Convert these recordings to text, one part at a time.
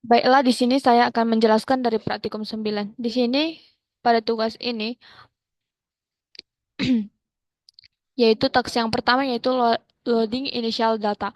Baiklah, di sini saya akan menjelaskan dari praktikum 9. Di sini, pada tugas ini, yaitu teks yang pertama, yaitu loading initial data.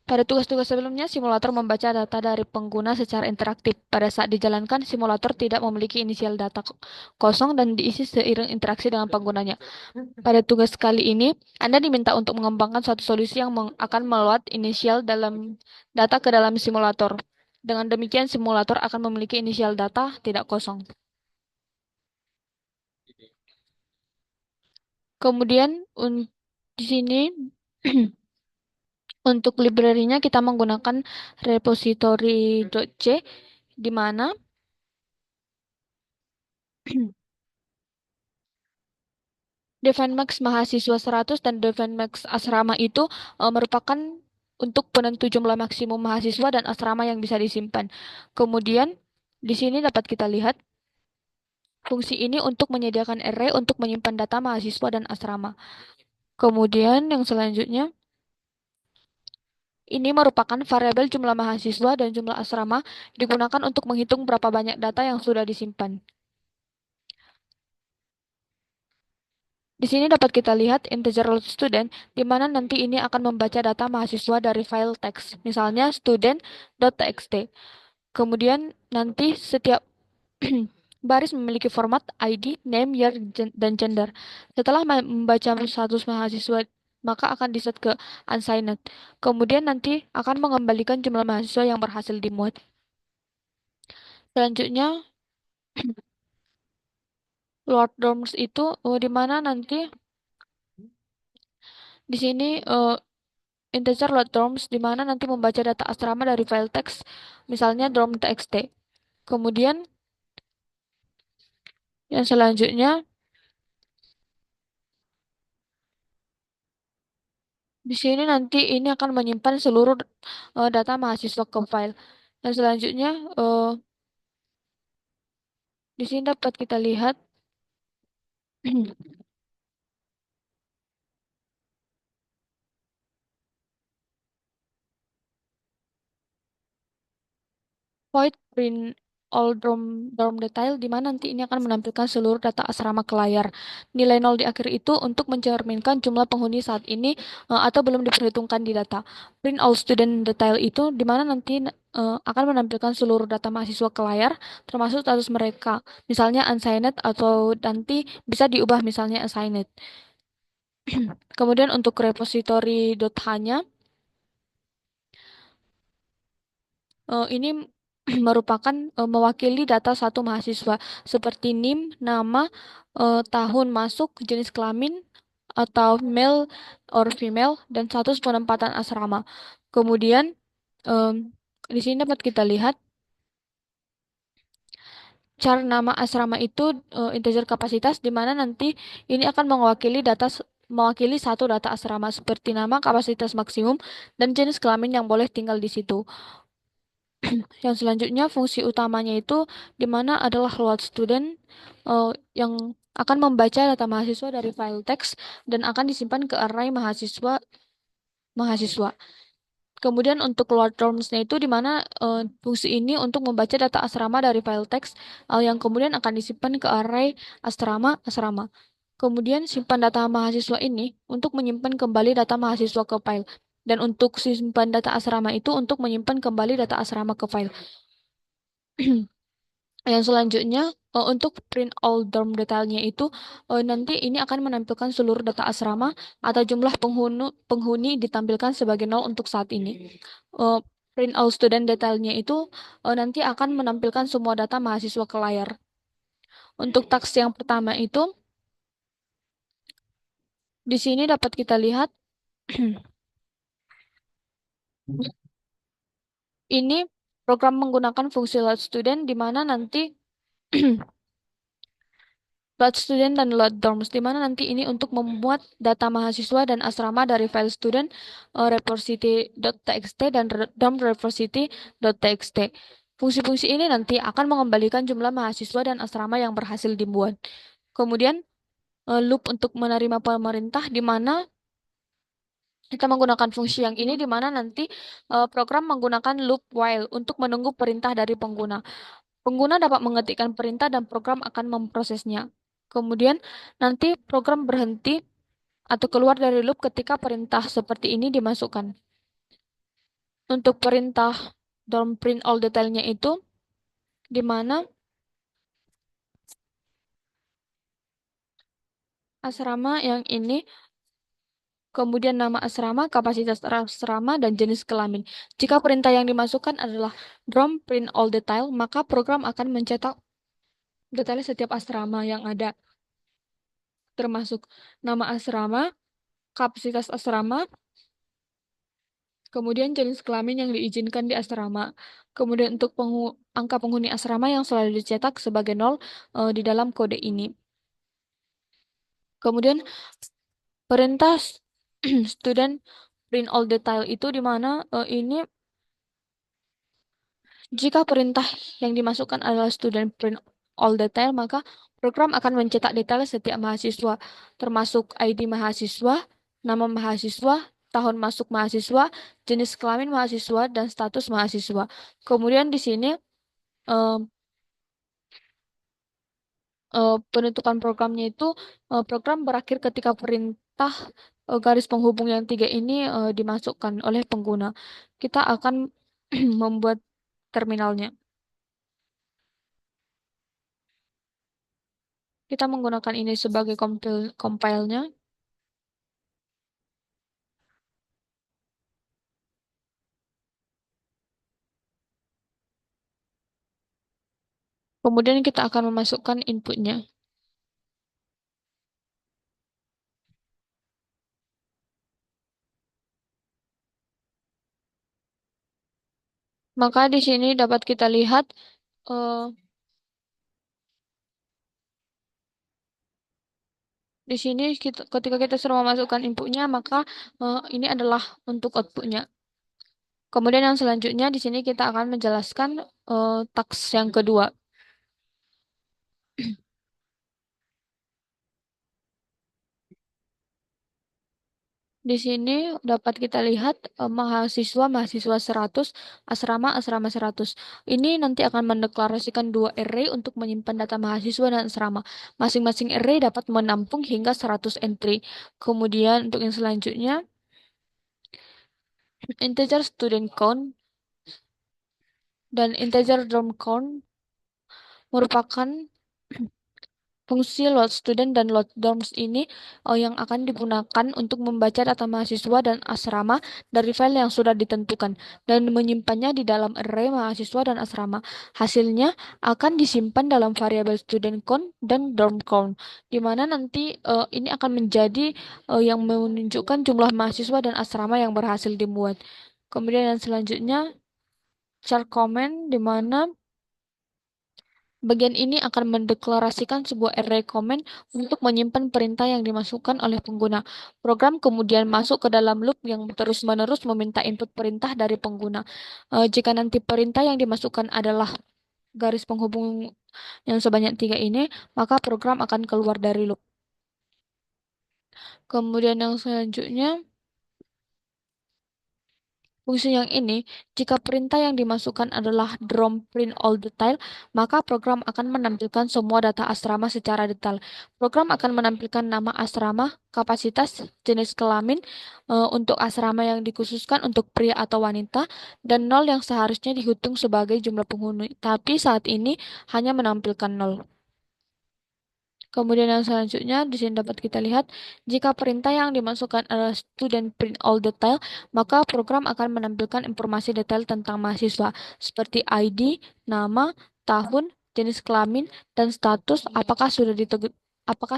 Pada tugas-tugas sebelumnya, simulator membaca data dari pengguna secara interaktif. Pada saat dijalankan, simulator tidak memiliki inisial data kosong dan diisi seiring interaksi dengan penggunanya. Pada tugas kali ini, Anda diminta untuk mengembangkan suatu solusi yang akan meload inisial dalam data ke dalam simulator. Dengan demikian, simulator akan memiliki inisial data tidak kosong. Kemudian di sini untuk library-nya kita menggunakan repository.c di mana Devenmax mahasiswa 100 dan Devenmax asrama itu merupakan untuk penentu jumlah maksimum mahasiswa dan asrama yang bisa disimpan. Kemudian di sini dapat kita lihat fungsi ini untuk menyediakan array untuk menyimpan data mahasiswa dan asrama. Kemudian yang selanjutnya ini merupakan variabel jumlah mahasiswa dan jumlah asrama digunakan untuk menghitung berapa banyak data yang sudah disimpan. Di sini dapat kita lihat integer load student, di mana nanti ini akan membaca data mahasiswa dari file teks, misalnya student.txt. Kemudian nanti setiap baris memiliki format ID, name, year, dan gender. Setelah membaca status mahasiswa, maka akan diset ke unsigned. Kemudian nanti akan mengembalikan jumlah mahasiswa yang berhasil dimuat. Selanjutnya, Load dorms itu di mana nanti di sini integer load dorms di mana nanti membaca data asrama dari file teks, misalnya dorm.txt. Kemudian yang selanjutnya di sini nanti ini akan menyimpan seluruh data mahasiswa ke file. Dan selanjutnya di sini dapat kita lihat void print all dorm detail di mana nanti ini akan menampilkan seluruh data asrama ke layar. Nilai 0 di akhir itu untuk mencerminkan jumlah penghuni saat ini atau belum diperhitungkan di data. Print all student detail itu di mana nanti akan menampilkan seluruh data mahasiswa ke layar termasuk status mereka. Misalnya unsigned atau nanti bisa diubah misalnya assigned. Kemudian untuk repository.h-nya ini merupakan mewakili data satu mahasiswa seperti NIM, nama, tahun masuk, jenis kelamin atau male or female dan status penempatan asrama. Kemudian di sini dapat kita lihat char nama asrama itu integer kapasitas di mana nanti ini akan mewakili satu data asrama seperti nama, kapasitas maksimum, dan jenis kelamin yang boleh tinggal di situ. Yang selanjutnya fungsi utamanya itu di mana adalah load student yang akan membaca data mahasiswa dari file teks dan akan disimpan ke array mahasiswa. Kemudian untuk load terms-nya itu di mana fungsi ini untuk membaca data asrama dari file teks yang kemudian akan disimpan ke array asrama. Kemudian simpan data mahasiswa ini untuk menyimpan kembali data mahasiswa ke file. Dan untuk simpan data asrama itu untuk menyimpan kembali data asrama ke file. Yang selanjutnya untuk print all dorm detailnya itu nanti ini akan menampilkan seluruh data asrama atau jumlah penghuni ditampilkan sebagai nol untuk saat ini. Eh, Print all student detailnya itu nanti akan menampilkan semua data mahasiswa ke layar. Untuk taks yang pertama itu di sini dapat kita lihat ini program menggunakan fungsi load student di mana nanti load student dan load dorms, di mana nanti ini untuk membuat data mahasiswa dan asrama dari file student repository.txt dan dorm repository.txt. Fungsi-fungsi ini nanti akan mengembalikan jumlah mahasiswa dan asrama yang berhasil dibuat. Kemudian loop untuk menerima pemerintah di mana Kita menggunakan fungsi yang ini di mana nanti program menggunakan loop while untuk menunggu perintah dari pengguna. Pengguna dapat mengetikkan perintah dan program akan memprosesnya. Kemudian nanti program berhenti atau keluar dari loop ketika perintah seperti ini dimasukkan. Untuk perintah don't print all detailnya itu di mana asrama yang ini, kemudian nama asrama, kapasitas asrama, dan jenis kelamin. Jika perintah yang dimasukkan adalah don't print all detail, maka program akan mencetak detail setiap asrama yang ada, termasuk nama asrama, kapasitas asrama, kemudian jenis kelamin yang diizinkan di asrama. Kemudian untuk angka penghuni asrama yang selalu dicetak sebagai nol di dalam kode ini. Kemudian perintah student print all detail itu di mana ini jika perintah yang dimasukkan adalah student print all detail, maka program akan mencetak detail setiap mahasiswa, termasuk ID mahasiswa, nama mahasiswa, tahun masuk mahasiswa, jenis kelamin mahasiswa, dan status mahasiswa. Kemudian di sini eh, penentukan programnya itu program berakhir ketika perintah garis penghubung yang tiga ini dimasukkan oleh pengguna. Kita akan membuat terminalnya. Kita menggunakan ini sebagai compile-nya. Kemudian kita akan memasukkan inputnya. Maka di sini dapat kita lihat eh, di sini ketika kita sudah memasukkan inputnya, maka ini adalah untuk outputnya. Kemudian yang selanjutnya di sini kita akan menjelaskan taks yang kedua. Di sini dapat kita lihat mahasiswa 100, asrama 100. Ini nanti akan mendeklarasikan dua array untuk menyimpan data mahasiswa dan asrama. Masing-masing array dapat menampung hingga 100 entry. Kemudian untuk yang selanjutnya, integer student count dan integer dorm count merupakan fungsi load student dan load dorms ini yang akan digunakan untuk membaca data mahasiswa dan asrama dari file yang sudah ditentukan dan menyimpannya di dalam array mahasiswa dan asrama. Hasilnya akan disimpan dalam variabel student count dan dorm count, di mana nanti ini akan menjadi yang menunjukkan jumlah mahasiswa dan asrama yang berhasil dimuat. Kemudian yang selanjutnya, char comment, di mana bagian ini akan mendeklarasikan sebuah array comment untuk menyimpan perintah yang dimasukkan oleh pengguna. Program kemudian masuk ke dalam loop yang terus-menerus meminta input perintah dari pengguna. Jika nanti perintah yang dimasukkan adalah garis penghubung yang sebanyak tiga ini, maka program akan keluar dari loop. Kemudian yang selanjutnya, fungsi yang ini, jika perintah yang dimasukkan adalah DROM print all detail, maka program akan menampilkan semua data asrama secara detail. Program akan menampilkan nama asrama, kapasitas, jenis kelamin untuk asrama yang dikhususkan untuk pria atau wanita, dan nol yang seharusnya dihitung sebagai jumlah penghuni. Tapi saat ini hanya menampilkan nol. Kemudian yang selanjutnya di sini dapat kita lihat jika perintah yang dimasukkan adalah student print all detail, maka program akan menampilkan informasi detail tentang mahasiswa seperti ID, nama, tahun, jenis kelamin, dan status apakah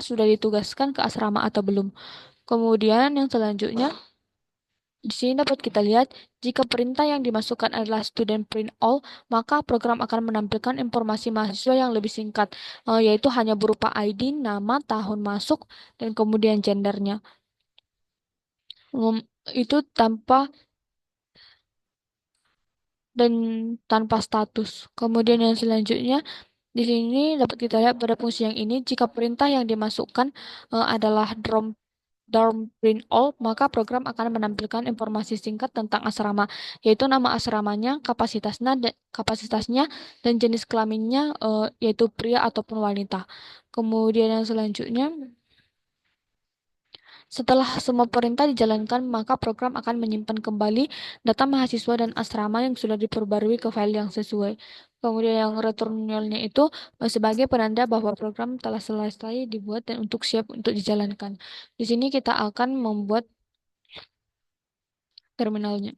sudah ditugaskan ke asrama atau belum. Kemudian yang selanjutnya di sini dapat kita lihat, jika perintah yang dimasukkan adalah student print all, maka program akan menampilkan informasi mahasiswa yang lebih singkat, yaitu hanya berupa ID, nama, tahun masuk, dan kemudian gendernya. Itu dan tanpa status. Kemudian yang selanjutnya, di sini dapat kita lihat pada fungsi yang ini, jika perintah yang dimasukkan adalah DROM dorm print all, maka program akan menampilkan informasi singkat tentang asrama, yaitu nama asramanya, kapasitasnya, dan jenis kelaminnya, yaitu pria ataupun wanita. Kemudian yang selanjutnya, setelah semua perintah dijalankan, maka program akan menyimpan kembali data mahasiswa dan asrama yang sudah diperbarui ke file yang sesuai. Kemudian yang returnalnya itu sebagai penanda bahwa program telah selesai dibuat dan untuk siap untuk dijalankan. Di sini kita akan membuat terminalnya.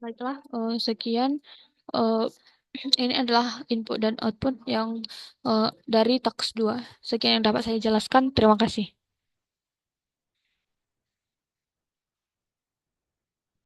Baiklah, sekian. eh, ini adalah input dan output yang dari taks 2. Sekian yang dapat saya jelaskan. Terima kasih.